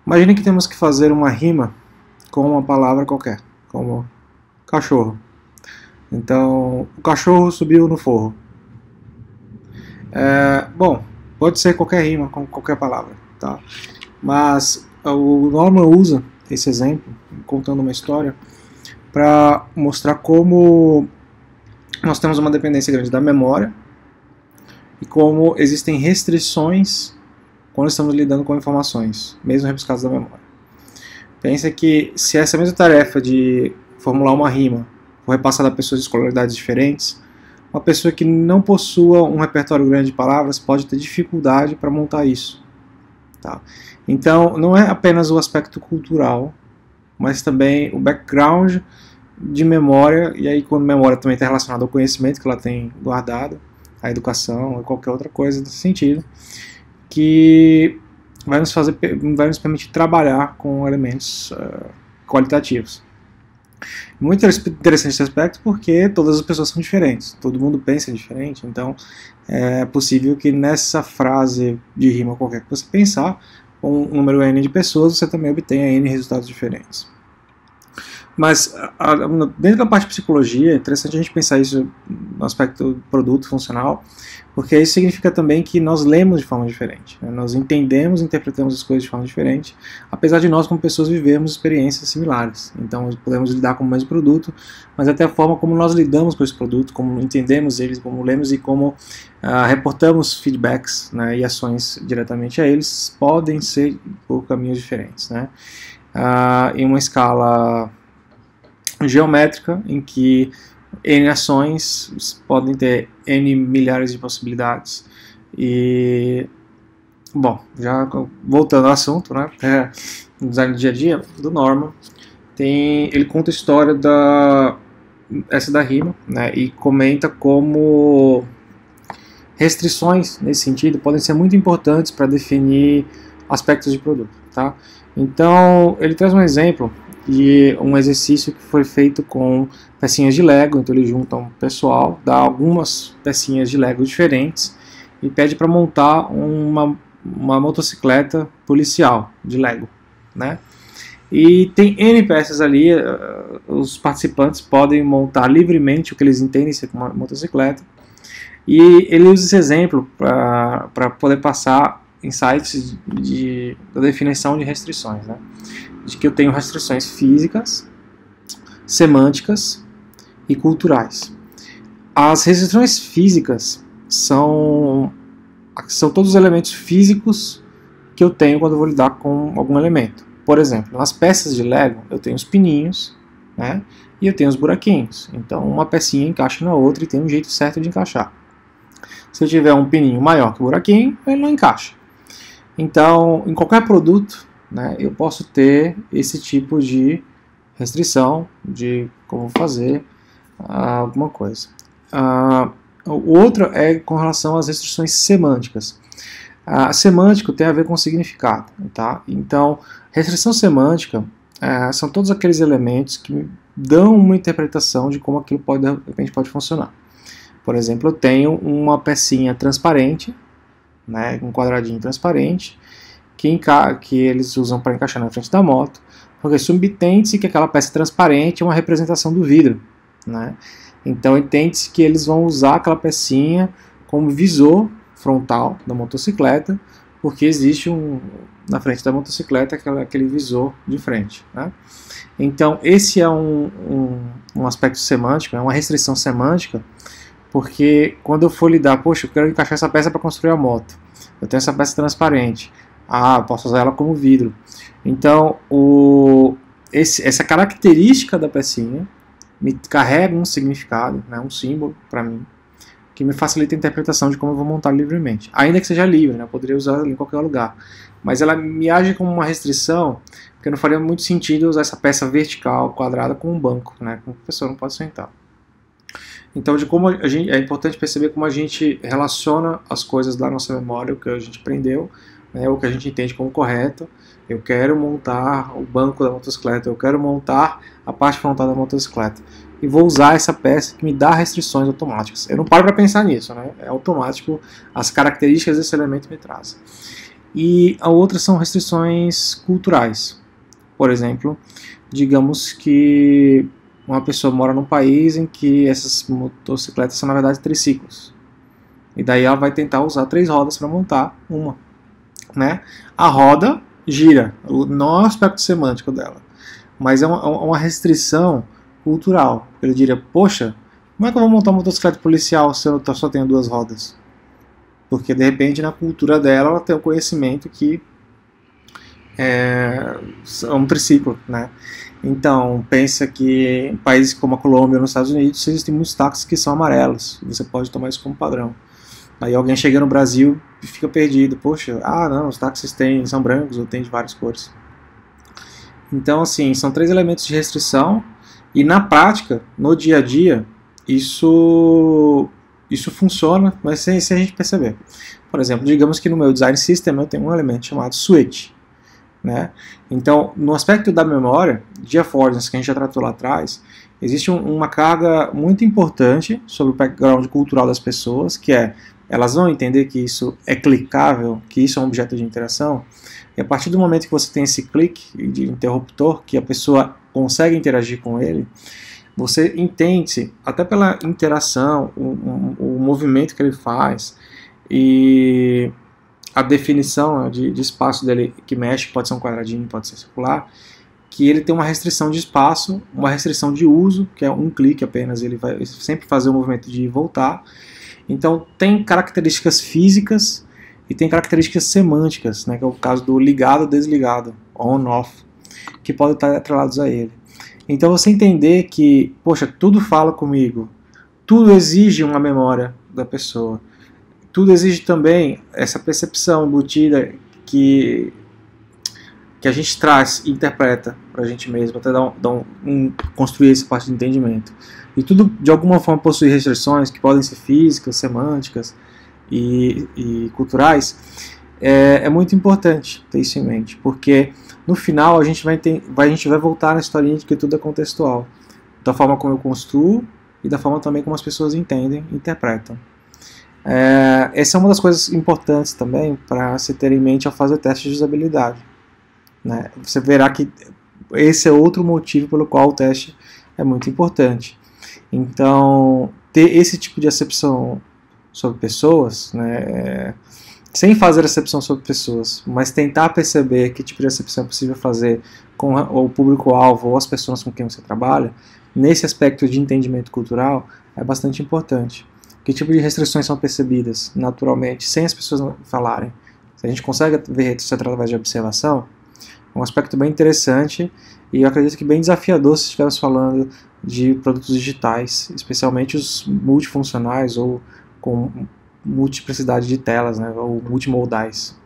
Imagine que temos que fazer uma rima com uma palavra qualquer, como cachorro. Então, o cachorro subiu no forro. Bom, pode ser qualquer rima com qualquer palavra, tá? Mas o Norman usa esse exemplo, contando uma história, para mostrar como nós temos uma dependência grande da memória e como existem restrições quando estamos lidando com informações, mesmo rebuscadas da memória. Pensa que se essa mesma tarefa de formular uma rima for repassada a pessoas de escolaridades diferentes, uma pessoa que não possua um repertório grande de palavras pode ter dificuldade para montar isso. Tá? Então, não é apenas o aspecto cultural, mas também o background de memória, e aí quando memória também está relacionada ao conhecimento que ela tem guardado, a educação ou qualquer outra coisa nesse sentido, que vai nos permitir trabalhar com elementos qualitativos. Muito interessante esse aspecto porque todas as pessoas são diferentes, todo mundo pensa diferente, então é possível que nessa frase de rima qualquer que você pensar, com um número N de pessoas, você também obtenha N resultados diferentes. Mas dentro da parte de psicologia, é interessante a gente pensar isso no aspecto produto funcional, porque isso significa também que nós lemos de forma diferente, né? Nós entendemos e interpretamos as coisas de forma diferente, apesar de nós como pessoas vivermos experiências similares. Então podemos lidar com o mesmo produto, mas até a forma como nós lidamos com esse produto, como entendemos eles, como lemos e como reportamos feedbacks, né, e ações diretamente a eles, podem ser por caminhos diferentes, né? Em uma escala geométrica, em que N ações podem ter N milhares de possibilidades. E, bom, já voltando ao assunto, né, no design do dia a dia, do Norman, ele conta a história essa da rima, né, e comenta como restrições nesse sentido podem ser muito importantes para definir aspectos de produto, tá? Então, ele traz um exemplo de um exercício que foi feito com pecinhas de Lego. Então ele junta um pessoal, dá algumas pecinhas de Lego diferentes e pede para montar uma motocicleta policial de Lego, né? E tem N peças ali, os participantes podem montar livremente o que eles entendem ser uma motocicleta, e ele usa esse exemplo para poder passar insights da definição de restrições, né? De que eu tenho restrições físicas, semânticas e culturais. As restrições físicas são todos os elementos físicos que eu tenho quando eu vou lidar com algum elemento. Por exemplo, nas peças de Lego eu tenho os pininhos, né, e eu tenho os buraquinhos. Então uma pecinha encaixa na outra e tem um jeito certo de encaixar. Se eu tiver um pininho maior que o buraquinho, ele não encaixa. Então, em qualquer produto, né, eu posso ter esse tipo de restrição de como fazer alguma coisa. O outro é com relação às restrições semânticas. Semântico tem a ver com significado, tá? Então, restrição semântica são todos aqueles elementos que me dão uma interpretação de como aquilo de repente pode funcionar. Por exemplo, eu tenho uma pecinha transparente, né, um quadradinho transparente, que eles usam para encaixar na frente da moto, porque subentende-se que aquela peça transparente é uma representação do vidro, né? Então entende-se que eles vão usar aquela pecinha como visor frontal da motocicleta, porque existe na frente da motocicleta aquele visor de frente, né? Então esse é um aspecto semântico, é uma restrição semântica, porque quando eu for lidar, poxa, eu quero encaixar essa peça para construir a moto, eu tenho essa peça transparente, posso usar ela como vidro. Então, essa característica da pecinha me carrega um significado, né, um símbolo para mim, que me facilita a interpretação de como eu vou montar livremente. Ainda que seja livre, né, eu poderia usar ela em qualquer lugar. Mas ela me age como uma restrição, porque não faria muito sentido usar essa peça vertical, quadrada, com um banco, né, que a pessoa não pode sentar. Então, é importante perceber como a gente relaciona as coisas da nossa memória, o que a gente aprendeu, né, o que a gente entende como correto. Eu quero montar o banco da motocicleta, eu quero montar a parte frontal da motocicleta. E vou usar essa peça que me dá restrições automáticas. Eu não paro para pensar nisso, né? É automático, as características desse elemento me trazem. E a outra são restrições culturais. Por exemplo, digamos que uma pessoa mora num país em que essas motocicletas são na verdade triciclos. E daí ela vai tentar usar 3 rodas para montar uma, né? A roda gira, não é o aspecto semântico dela, mas é uma restrição cultural. Ele diria, poxa, como é que eu vou montar uma motocicleta policial se eu só tenho 2 rodas? Porque de repente na cultura dela ela tem o conhecimento que é um triciclo, né? Então, pensa que em países como a Colômbia ou nos Estados Unidos existem muitos táxis que são amarelos, e você pode tomar isso como padrão. Aí alguém chega no Brasil e fica perdido, poxa, não, os táxis são brancos ou tem de várias cores. Então, assim, são 3 elementos de restrição, e na prática, no dia a dia, isso funciona, mas sem a gente perceber. Por exemplo, digamos que no meu design system eu tenho um elemento chamado switch, né? Então, no aspecto da memória, de affordances que a gente já tratou lá atrás, existe uma carga muito importante sobre o background cultural das pessoas, que é, elas vão entender que isso é clicável, que isso é um objeto de interação, e a partir do momento que você tem esse clique de interruptor, que a pessoa consegue interagir com ele, você entende, até pela interação, o movimento que ele faz, e a definição de espaço dele que mexe, pode ser um quadradinho, pode ser circular, que ele tem uma restrição de espaço, uma restrição de uso, que é um clique apenas, ele vai sempre fazer o movimento de ir e voltar. Então tem características físicas e tem características semânticas, né, que é o caso do ligado desligado, on-off, que podem estar atrelados a ele. Então você entender que, poxa, tudo fala comigo, tudo exige uma memória da pessoa, tudo exige também essa percepção embutida que a gente traz e interpreta para a gente mesmo, até construir essa parte de entendimento. E tudo, de alguma forma, possui restrições que podem ser físicas, semânticas e culturais. É muito importante ter isso em mente, porque no final a gente vai voltar na historinha de que tudo é contextual, da forma como eu construo e da forma também como as pessoas entendem e interpretam. Essa é uma das coisas importantes também para se ter em mente ao fazer testes de usabilidade, né? Você verá que esse é outro motivo pelo qual o teste é muito importante. Então, ter esse tipo de acepção sobre pessoas, né, sem fazer acepção sobre pessoas, mas tentar perceber que tipo de acepção é possível fazer com o público-alvo ou as pessoas com quem você trabalha, nesse aspecto de entendimento cultural, é bastante importante. Que tipo de restrições são percebidas naturalmente, sem as pessoas falarem? Se a gente consegue ver isso através de observação, é um aspecto bem interessante e eu acredito que bem desafiador se estivermos falando de produtos digitais, especialmente os multifuncionais ou com multiplicidade de telas, né, ou multimodais.